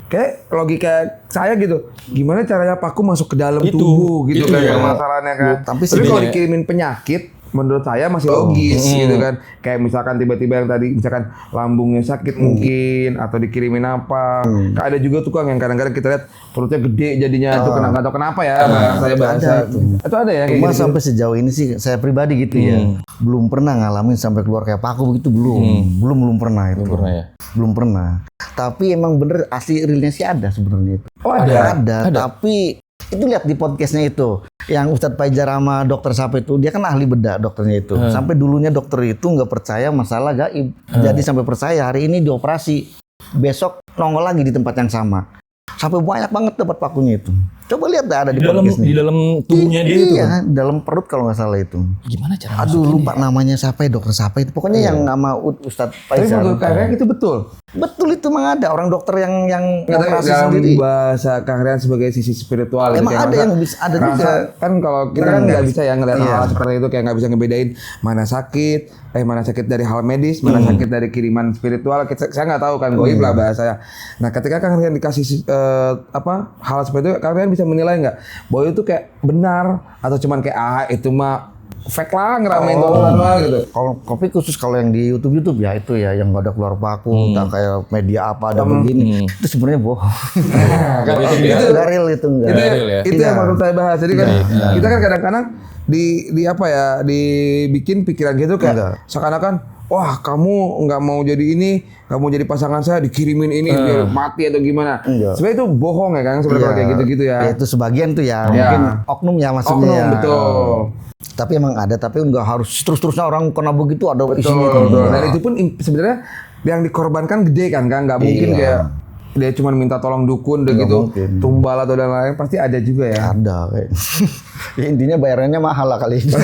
kayak logika saya gitu. Gimana caranya paku masuk ke dalam Itu. tubuh gitu Itu kan ya. masalahnya kan. Tapi kalau sebenarnya- dikirimin penyakit menurut saya masih logis gitu kan. Kayak misalkan tiba-tiba yang tadi misalkan lambungnya sakit mungkin atau dikirimin apa. Ada juga tukang yang kadang-kadang kita lihat perutnya gede jadinya tuh nggak tahu kenapa ya bahasa itu ada ya kayak Cuma gitu. sampai sejauh ini sih saya pribadi gitu ya, belum pernah ngalamin sampai keluar kayak paku begitu belum pernah itu. Belum pernah ya. Belum pernah. Tapi emang bener asli realnya sih ada sebenarnya itu. Oh, ada. Tapi itu lihat di podcastnya itu yang Ustadz Paijar sama dokter siapa itu, dia kan ahli bedah dokternya itu. Sampai dulunya dokter itu nggak percaya masalah gaib. Jadi sampai percaya hari ini dioperasi, besok nongol lagi di tempat yang sama. Sampai banyak banget dapat pakunya itu. Coba lihat dah ada di podcast Di nih. dalam tubuhnya dia itu. Iya, dalam perut kalau nggak salah itu. Gimana cara Aduh lupa namanya siapa ya, dokter siapa itu. Pokoknya yang nama Ustadz Tapi Paijar. menurut Kang Rian itu betul. Betul itu memang ada orang dokter yang operasi Dalam sendiri. bahasa Kang Rian sebagai sisi spiritual. Emang kayak ada masa yang bisa, ada rasa- juga. Kan kalau kita kan nggak bisa ya ngeliat hal seperti itu, kayak nggak bisa ngebedain mana sakit dari hal medis, mana sakit dari kiriman spiritual. Saya nggak tahu kan goib lah bahasanya. Nah ketika Kang Rian dikasih hal seperti itu, Kang Rian bisa menilai nggak bahwa itu kayak benar atau cuman kayak itu mah fake lah ngeramein tontonan lah gitu. Kalau kopi khusus kalau yang di YouTube ya itu ya yang nggak ada keluar paku, entah kayak media apa ada begini, itu sebenarnya bohong. Jadi itu dia. Nggak real itu nggak. Itu, real ya? itu yang mau saya bahas. Jadi kan kita kan kadang-kadang di apa ya dibikin pikiran gitu kayak seakan-akan wah kamu nggak mau jadi ini, nggak mau jadi pasangan saya, dikirimin ini biar mati atau gimana. Sebenarnya itu bohong ya kan, sebenarnya kayak gitu-gitu ya. Itu sebagian tuh ya, mungkin oknum ya maksudnya. Oknum, ya. betul. Tapi emang ada, tapi nggak harus terus-terusnya orang kena begitu ada Betul, isinya. betul. Dan itu pun sebenarnya yang dikorbankan gede kan, nggak mungkin kayak dia cuma minta tolong dukun udah gitu, tumbal atau dan lain pasti ada juga ya. Ada kayak. Ya, intinya bayarannya mahal lah kali ini.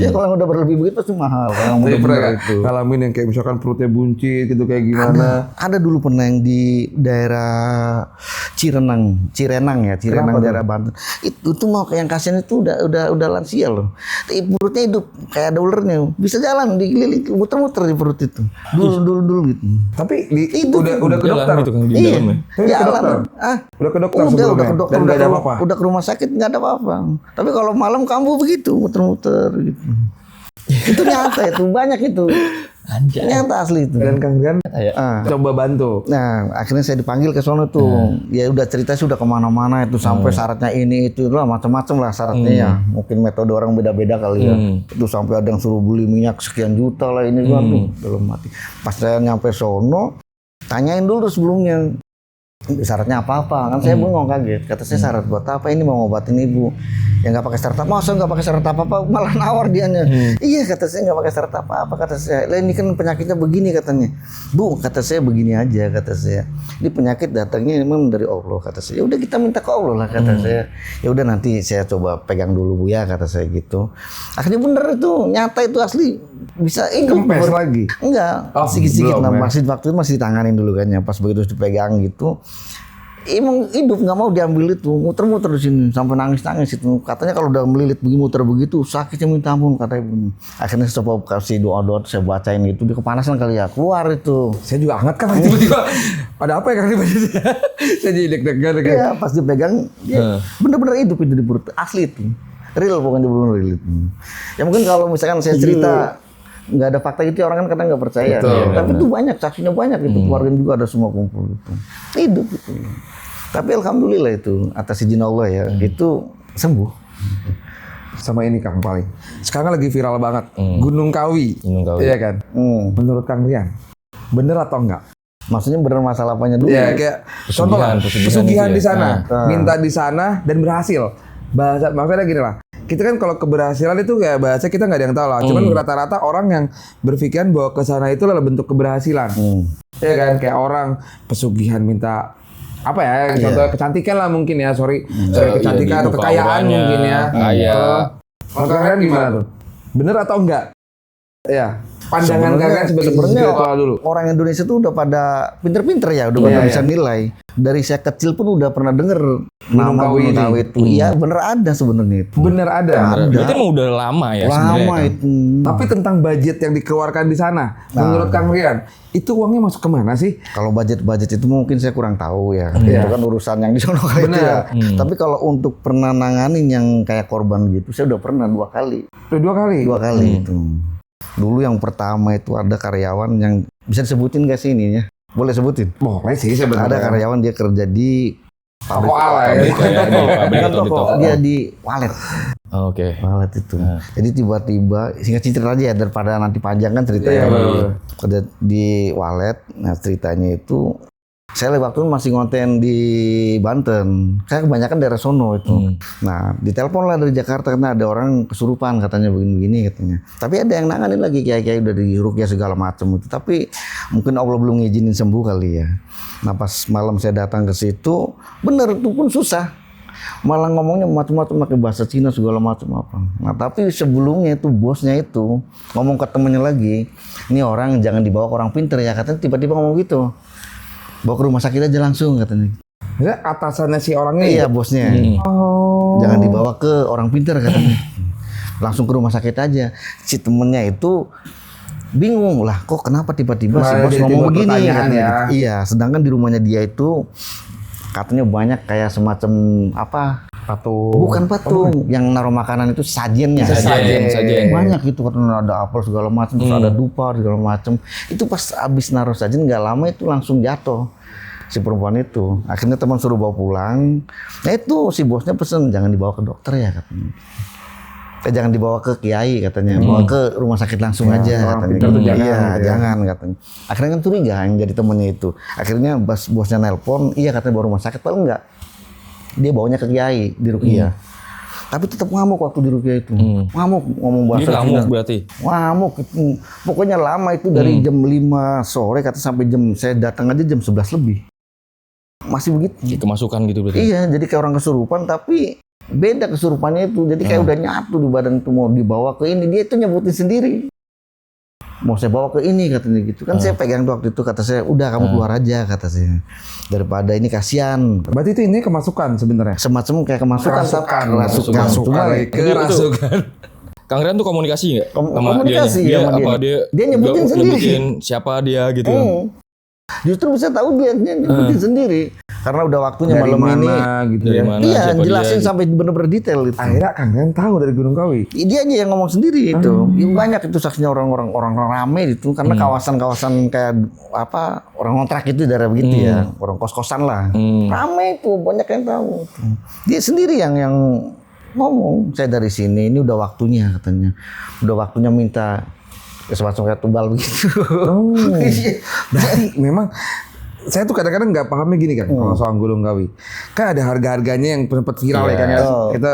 Ya kalau udah berlebih begitu pasti mahal. Saya pernah ngalamin yang kayak misalkan perutnya buncit gitu kayak gimana. Ada dulu pernah yang di daerah Cirenang daerah Banten. Itu mau yang kasihan itu udah lansia loh. Tapi perutnya hidup kayak ada ulernya. Bisa jalan dikeliling muter-muter di perut itu. Dulu gitu. Tapi udah ke dokter. Gitu kan, di Iya. dalam ya. Udah ke dokter Udah sebelumnya. ke dokter, Dan nggak ada apa-apa. udah ke rumah sakit nggak ada apa-apa. Tapi kalau malam kambuh begitu muter-muter gitu. Itu nyata itu, banyak itu. Anjay. Nyata asli itu. Dan Kang Rian coba bantu. Nah, akhirnya saya dipanggil ke sono tuh. Ya udah cerita sudah kemana-mana itu sampai syaratnya ini itu lah macam-macam lah syaratnya ya. Mungkin metode orang beda-beda kali ya. Itu sampai ada yang suruh beli minyak sekian juta lah ini gua tuh dalam mati. Pas saya nyampe sono, tanyain dulu sebelumnya. Syaratnya apa-apa kan saya bengong kaget. Kata saya syarat buat apa ini mau ngobatin ibu yang nggak pakai syarat apa, masa nggak pakai syarat apa malah nawar dianya. Iya kata saya nggak pakai syarat apa kata saya. Lah ini kan penyakitnya begini katanya. Bu kata saya begini aja kata saya. Ini penyakit datangnya memang dari Allah kata saya. Ya udah kita minta ke Allah lah kata saya. Ya udah nanti saya coba pegang dulu Bu ya kata saya gitu. Akhirnya bener itu nyata itu asli bisa Kempes lagi. Enggak, Oh, sedikit-sedikit belum, ya. masih waktu itu masih ditanganin dulu kan ya. Pas begitu dipegang gitu, emang hidup nggak mau diambil itu, muter-muter di sini sampai nangis-nangis itu. Katanya kalau udah melilit muter begitu sakitnya minta ampun kata ibunya. Akhirnya saya coba kasih doa-doa, saya bacain itu, dia kepanasan kali ya, keluar itu. Saya juga hangat kan tiba-tiba. Ada apa ya Kang Rian? Saya jadi deg-degan kayak. Iya, pas dipegang, dia bener-bener hidup itu di perut, asli itu. Real pokoknya bener real itu. Ya mungkin kalau misalkan saya cerita nggak ada fakta gitu orang kan kadang nggak percaya. Betul, Tapi itu banyak, saksinya banyak itu, keluarga juga ada semua kumpul itu. Hidup itu. Tapi alhamdulillah itu atas izin Allah ya, itu sembuh. Sama ini Kang paling. Sekarang lagi viral banget. Gunung Kawi. Gunung Kawi. Iya kan? Menurut Kang Rian, bener atau enggak? Maksudnya bener masalah apanya dulu? Ya kayak contoh pesugihan gitu di ya. sana, minta di sana dan berhasil. Bahasa maksudnya gini lah. Kita kan kalau keberhasilan itu kayak bahasa kita nggak ada yang tahu lah. Cuman rata-rata orang yang berpikiran bahwa ke sana itu adalah bentuk keberhasilan. Ya kan kayak orang pesugihan minta apa ya? Contoh kecantikan lah mungkin ya. Sorry kecantikan atau kekayaan mungkin ya. Kaya. Kalau kalian gimana tuh? Bener atau enggak? Ya. Pandangan kalian sebagai spiritual dulu. Orang Indonesia tuh udah pada pinter-pinter ya, udah pada bisa nilai. Dari saya kecil pun udah pernah denger nama Gunung Kawi itu. Iya bener ada sebenarnya itu. Bener ada. Berarti emang udah lama ya sebenarnya. Lama Kan? itu. Tapi tentang budget yang dikeluarkan di sana, menurut Kang Rian, itu uangnya masuk kemana sih? Kalau budget itu mungkin saya kurang tahu ya. Itu kan urusan yang di sono kali itu ya. Tapi kalau untuk pernah nanganin yang kayak korban gitu, saya udah pernah 2 kali. Udah 2 kali? 2 kali itu. Dulu yang pertama itu ada karyawan yang bisa disebutin gak sih ininya? Boleh sebutin? Boleh sih sebenarnya. Ada karyawan dia kerja di Toko ala ya. bukan toko, dia di walet. Oke. Walet itu. Jadi tiba-tiba singkat cerita aja ya daripada nanti panjang kan ceritanya. Kerja di walet. Nah ceritanya itu saya waktu itu masih ngonten di Banten. Saya kebanyakan daerah sono itu. Nah, ditelepon lah dari Jakarta karena ada orang kesurupan katanya begini-begini katanya. Tapi ada yang nanganin lagi kiai-kiai udah diruqyah segala macam itu. Tapi mungkin Allah belum ngizinin sembuh kali ya. Nah, pas malam saya datang ke situ, bener itu pun susah. Malah ngomongnya macam-macam pakai bahasa Cina segala macam apa. Nah, tapi sebelumnya itu bosnya itu ngomong ke temennya lagi, ini orang jangan dibawa ke orang pinter ya katanya tiba-tiba ngomong gitu. Bawa ke rumah sakit aja langsung katanya. Ya, atasannya si orangnya. Iya bosnya. Jangan dibawa ke orang pintar katanya. Langsung ke rumah sakit aja. Si temennya itu bingung lah. Kok kenapa tiba-tiba si bos ngomong begini? Ya. Iya. Sedangkan di rumahnya dia itu katanya banyak kayak semacam apa? Patung. Bukan patung. Yang naruh makanan itu sajennya. Sajen. Banyak itu katanya ada apel segala macam, terus ada dupa segala macam. Itu pas abis naruh sajen nggak lama itu langsung jatuh si perempuan itu. Akhirnya teman suruh bawa pulang. Nah itu si bosnya pesen jangan dibawa ke dokter ya katanya. Jangan dibawa ke kiai katanya, bawa ke rumah sakit langsung aja katanya. Jangan katanya. Akhirnya kan curiga yang jadi temennya itu. Akhirnya bosnya nelpon, iya katanya bawa rumah sakit, padahal enggak. Dia bawanya ke kiai di Ruqyah. Tapi tetap ngamuk waktu di Ruqyah itu. Ngamuk ngomong bahasa Dia ngamuk berarti. Ngamuk. Pokoknya lama itu dari jam 5 sore kata sampai saya datang aja jam 11 lebih. Masih begitu. Kemasukan gitu berarti. Iya, jadi kayak orang kesurupan tapi beda kesurupannya itu. Jadi kayak udah nyatu di badan itu, mau dibawa ke ini, dia itu nyebutin sendiri. Mau saya bawa ke ini katanya gitu. Kan saya pegang tuh waktu itu, kata saya, udah kamu keluar aja kata saya. Daripada ini kasihan. Berarti itu ini kemasukan sebenarnya. Semacam kayak kemasukan. Kerasukan. Kang Rian tuh komunikasi nggak sama komunikasi dia? sama Apa dia nyebutin sendiri. Nyebutin siapa dia gitu. Justru bisa tahu dia nyebutin sendiri. Karena udah waktunya Dari malam ini. gitu Dari ya. mana, Iya, siapa jelasin dia, sampai bener-bener detail itu. Akhirnya Kang Rian tahu dari Gunung Kawi. Dia aja yang ngomong sendiri itu. Banyak itu saksinya orang rame itu karena kawasan-kawasan kayak apa orang kontrak itu daerah begitu ya, orang kos-kosan lah. Rame itu, banyak yang tahu. Dia sendiri yang ngomong, saya dari sini, ini udah waktunya katanya. Udah waktunya minta semacam kayak tumbal begitu. Berarti memang saya tuh kadang-kadang nggak pahamnya gini kan kalau soal Gunung Kawi. Kan ada harga-harganya yang sempat viral ya kan ya. Kita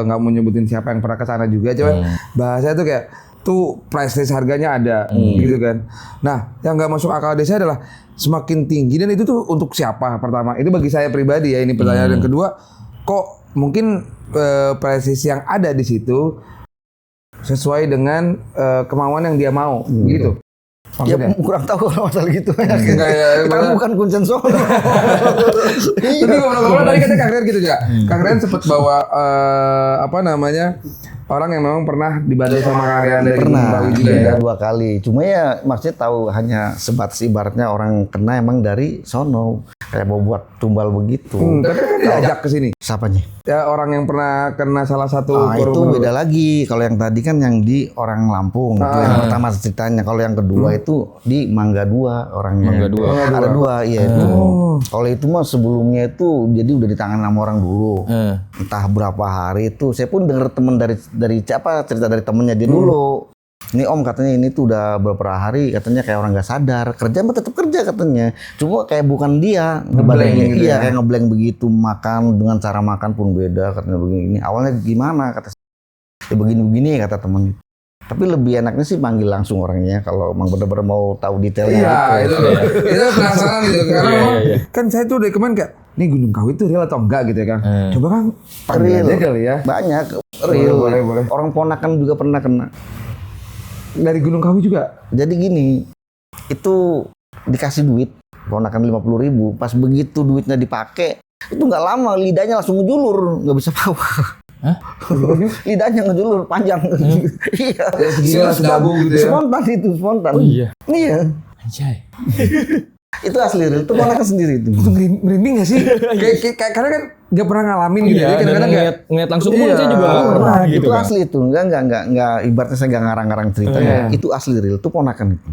nggak mau nyebutin siapa yang pernah ke sana juga, cuman bahasanya tuh kayak tuh price list harganya ada gitu kan. Nah, yang nggak masuk akal desa adalah semakin tinggi, dan itu tuh untuk siapa pertama? Itu bagi saya pribadi ya, ini pertanyaan. Dan kedua, kok mungkin price list yang ada di situ sesuai dengan kemauan yang dia mau gitu. Ya kurang tahu kalau masalah gitu. Kita kan bukan kuncen solo. Tapi ngomong-ngomong tadi katanya Kang Rian gitu juga. Kang Rian sempat bawa orang yang memang pernah dibantu sama Kang Rian dari Gunung Kawi juga ya. 2 kali. Cuma ya maksudnya tahu hanya sebatas ibaratnya orang kena emang dari sono. Kayak mau buat tumbal begitu. Tapi kan diajak ke sini. Siapanya? Ya orang yang pernah kena salah satu itu beda lagi. Kalau yang tadi kan yang di orang Lampung. Itu yang pertama ceritanya. Kalau yang kedua itu di Mangga 2 orangnya. Mangga 2. Ada 2 iya itu. Kalau itu mah sebelumnya itu jadi udah di tangan sama orang dulu. Entah berapa hari itu. Saya pun dengar temen dari siapa cerita dari temennya dia dulu. Ini om katanya ini tuh udah beberapa hari katanya kayak orang nggak sadar, kerja mah tetap kerja katanya, cuma kayak bukan dia ngebleng gitu, iya kayak ngebleng begitu, makan dengan cara makan pun beda katanya begini. Awalnya gimana kata ya begini kata temen. Tapi lebih enaknya sih panggil langsung orangnya kalau emang bener-bener mau tahu detailnya. Iya itu penasaran gitu karena kan saya tuh dari kemarin kayak ini Gunung Kawi itu real atau enggak gitu ya Kang. Coba Kang panggil aja kali ya. Banyak real. Boleh. Orang ponakan juga pernah kena. Dari Gunung Kawi juga. Jadi gini, itu dikasih duit, ponakan 50.000. Pas begitu duitnya dipakai, itu nggak lama lidahnya langsung ngejulur, nggak bisa bawa. Hah? Lidahnya ngejulur panjang. Iya. Segabung gitu ya. Spontan. Oh iya. Iya. Anjay. Itu asli real, itu ponakan sendiri itu. Itu merinding nggak sih? Kayak karena kan nggak pernah ngalamin gitu. Iya, Kadang-kadang ngeliat langsung pun saya juga pernah gitu. Itu asli itu, enggak ibaratnya saya enggak ngarang-ngarang ceritanya. Itu asli real, itu ponakan itu.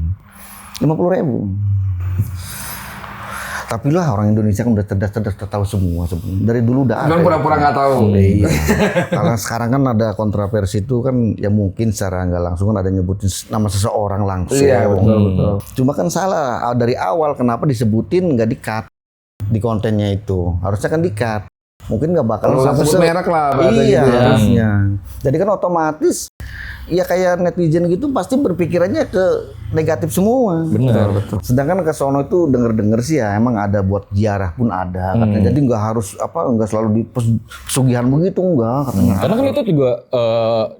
50.000. Tapi lah orang Indonesia kan udah cerdas tahu semua sebenarnya. Dari dulu udah ada. Cuman pura-pura nggak tahu. Iya. Karena sekarang kan ada kontroversi itu kan ya mungkin secara nggak langsung kan ada nyebutin nama seseorang langsung. Iya betul. Cuma kan salah dari awal kenapa disebutin nggak di-cut di kontennya itu. Harusnya kan di-cut. Mungkin nggak bakal sebut merek lah. Iya gitu ya. harusnya. Jadi kan otomatis ya kayak netizen gitu pasti berpikirannya ke negatif semua. Benar. Betul. Sedangkan ke sono itu denger sih ya emang ada buat ziarah pun ada katanya. Jadi nggak harus nggak selalu di pesugihan begitu enggak katanya. Karena kan itu juga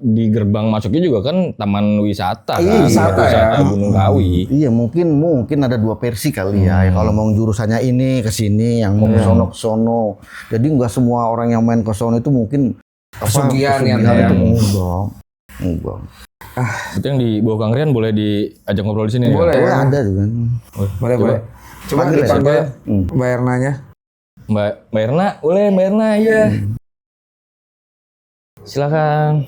di gerbang masuknya juga kan taman wisata kan. Wisata ya. Gunung Kawi. Iya mungkin ada 2 versi kali ya. Kalau mau jurusannya ini ke sini, yang mau ke sono. Jadi nggak semua orang yang main ke sono itu mungkin pesugihan itu enggak. Itu yang di bawah Kang Rian boleh diajak ngobrol di sini. Boleh. Ya? Ada juga. Boleh. Coba dipanggil Mbak Ernanya. Mbak Erna, boleh Mbak Erna ya. Silakan.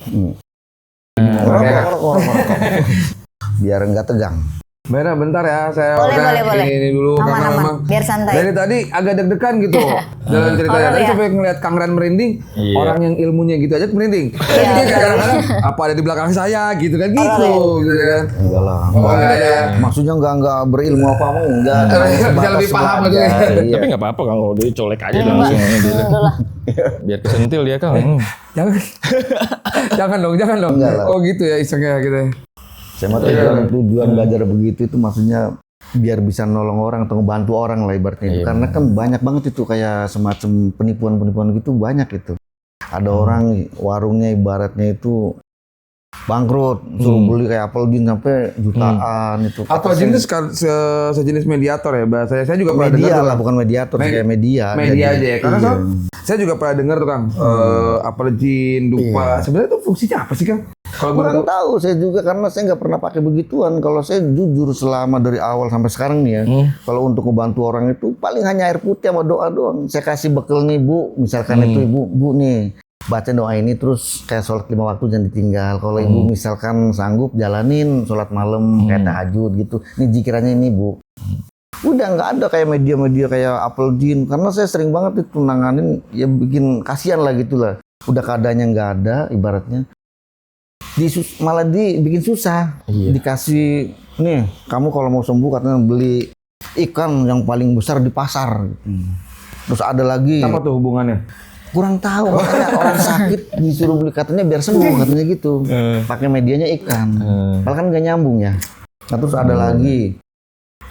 Biar enggak tegang. Mbak Erna bentar ya, saya Boleh. ini dulu Aman, karena aman. memang Biar santai. dari tadi agak deg-degan gitu dalam ceritanya. Tadi ya? sampai ngeliat Kang Ren merinding, Iya. orang yang ilmunya gitu aja merinding. Jadi dia kadang-kadang apa ada di belakang saya gitu kan gitu kan. Enggak lah. Oh, enggak ada. Maksudnya enggak berilmu apa-apa enggak. Bisa lebih paham aja. gitu. Iya. Tapi nggak apa-apa kalau dia colek aja langsung. Biar kesentil dia Kang. Jangan. jangan dong. Enggak lah. Oh gitu ya isengnya gitu. Saya mah tujuan belajar begitu itu maksudnya biar bisa nolong orang atau ngebantu orang lah ibaratnya itu. Iya. Karena kan banyak banget itu kayak semacam penipuan-penipuan gitu banyak itu. Ada orang warungnya ibaratnya itu bangkrut, suruh beli kayak apel gin sampai jutaan itu. Apel gin itu sejenis mediator ya bahasanya. Saya juga pernah dengar Media tuh, lah, Kang. bukan mediator, kayak media. Media aja ya. Karena iya. saya juga pernah dengar tuh Kang, apel gin, dupa. Sebenarnya itu fungsinya apa sih Kang? Kalau boleh Kurang tahu. tahu saya juga karena saya nggak pernah pakai begituan. Kalau saya jujur selama dari awal sampai sekarang nih ya, kalau untuk membantu orang itu paling hanya air putih sama doa doang. Saya kasih bekal nih Bu, misalkan itu ibu nih baca doa ini terus kayak sholat 5 waktu jangan ditinggal. Kalau ibu misalkan sanggup jalanin sholat malam kayak tahajud gitu. Ini jikirannya ini Bu. Udah nggak ada kayak media-media kayak apel gin karena saya sering banget itu nanganin ya bikin kasihan lah gitulah. Udah keadaannya nggak ada ibaratnya. Malah dibikin susah. Iya. Dikasih nih kamu kalau mau sembuh katanya beli ikan yang paling besar di pasar. Terus ada lagi Apa tuh hubungannya? kurang tahu makanya orang sakit disuruh beli katanya biar sembuh katanya gitu. Pakai medianya ikan. Malah kan nggak nyambung ya. Nah, terus ada lagi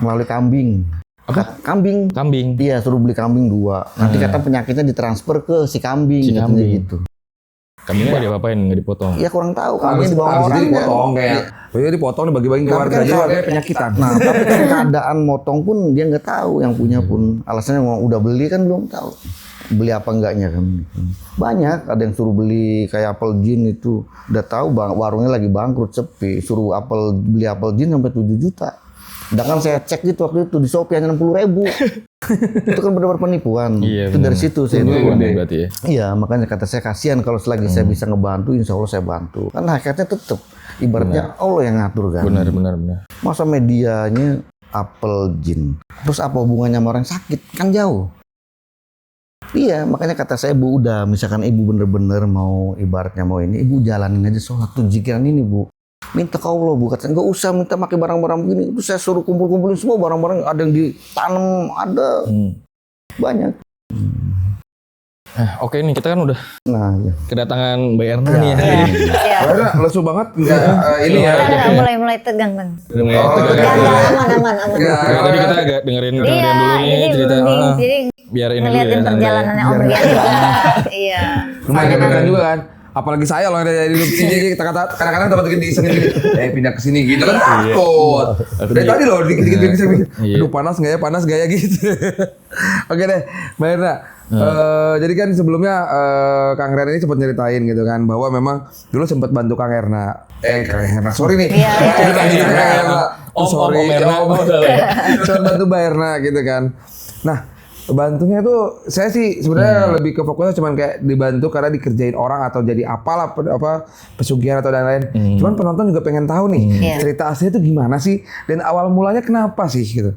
melalui kambing. Apa? Kambing. Kambing. Iya, suruh beli kambing 2. Nanti kata penyakitnya ditransfer ke si kambing Si katanya kambing. gitu. Kambingnya nggak diapa-apain, nggak dipotong. Iya kurang tahu Habis kambingnya dibawa itu orang dipotong kayak. Jadi dipotong dibagi-bagi ke Tapi warga kan aja kalau- warganya penyakitan. Nah, tapi kan keadaan motong pun dia nggak tahu yang punya pun. Alasannya mau udah beli kan belum tahu. Beli apa enggaknya kan. Banyak ada yang suruh beli kayak apel gin itu. Udah tahu bang, warungnya lagi bangkrut sepi. Suruh beli apel gin sampai 7 juta. Sedangkan saya cek gitu waktu itu di Shopee hanya 60.000. Itu kan benar-benar penipuan. Iya, Itu dari benar. situ saya Itu itu. gede berarti ya. Iya, makanya kata saya kasihan kalau selagi saya bisa ngebantu, insya Allah saya bantu. Kan hakikatnya tetap ibaratnya Allah yang ngatur kan. Benar. Masa medianya apel gin. Terus apa hubungannya sama orang sakit? Kan jauh. Iya, makanya kata saya Bu, udah misalkan ibu bener-bener mau ibaratnya mau ini, ibu jalanin aja sholat tuh zikiran ini Bu. Minta ke Allah Bu, katanya nggak usah minta pakai barang-barang begini. Itu saya suruh kumpul-kumpulin semua barang-barang, ada yang ditanam, ada banyak. Oke nih kita kan udah Nah, ya. kedatangan Mbak Erna nih ya. Iya. Karena lesu banget enggak ini ya. Mulai tegang kan. Tegang. Aman. Ya, Nah, tadi kita agak dengerin Iya, Kang Rian dulu nih jadi cerita. jadi Biar ini dulu ya ngeliatin santai. perjalanannya Om Rian juga. Iya. lumayan deg-degan juga kan. Apalagi saya loh yang ada di sini kata kadang-kadang tempat diisengin gitu. Pindah ke sini gitu kan takut. Dari tadi loh dikit-dikit saya mikir, Iya. aduh panas gak ya gitu. Oke deh, Mbak Erna. Jadi kan sebelumnya Kang Rian ini sempat nyeritain gitu kan bahwa memang dulu sempat bantu Kang Erna. Kang Erna, sorry nih. Iya. Kang Erna. Om Erna. Sempat bantu Mbak Erna gitu kan. Nah, bantunya tuh saya sih sebenarnya lebih ke fokusnya cuman kayak dibantu karena dikerjain orang atau jadi apalah apa pesugihan atau dan lain. Cuman penonton juga pengen tahu nih Iya. cerita aslinya tuh gimana sih dan awal mulanya kenapa sih gitu.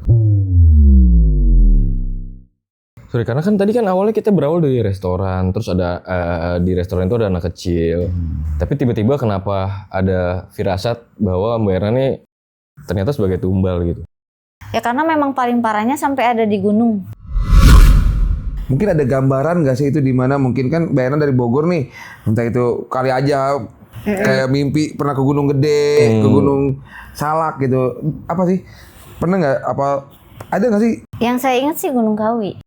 Sorry, karena kan tadi kan awalnya kita berawal dari restoran, terus ada di restoran itu ada anak kecil. Tapi tiba-tiba kenapa ada firasat bahwa Mbak Erna nih ternyata sebagai tumbal gitu. Ya karena memang paling parahnya sampai ada di gunung. Mungkin ada gambaran nggak sih itu di mana mungkin kan Mbak Erna dari Bogor nih, entah itu kali aja kayak mimpi pernah ke Gunung Gede, ke Gunung Salak gitu. Apa sih? Pernah nggak? Apa ada nggak sih? Yang saya ingat sih Gunung Kawi.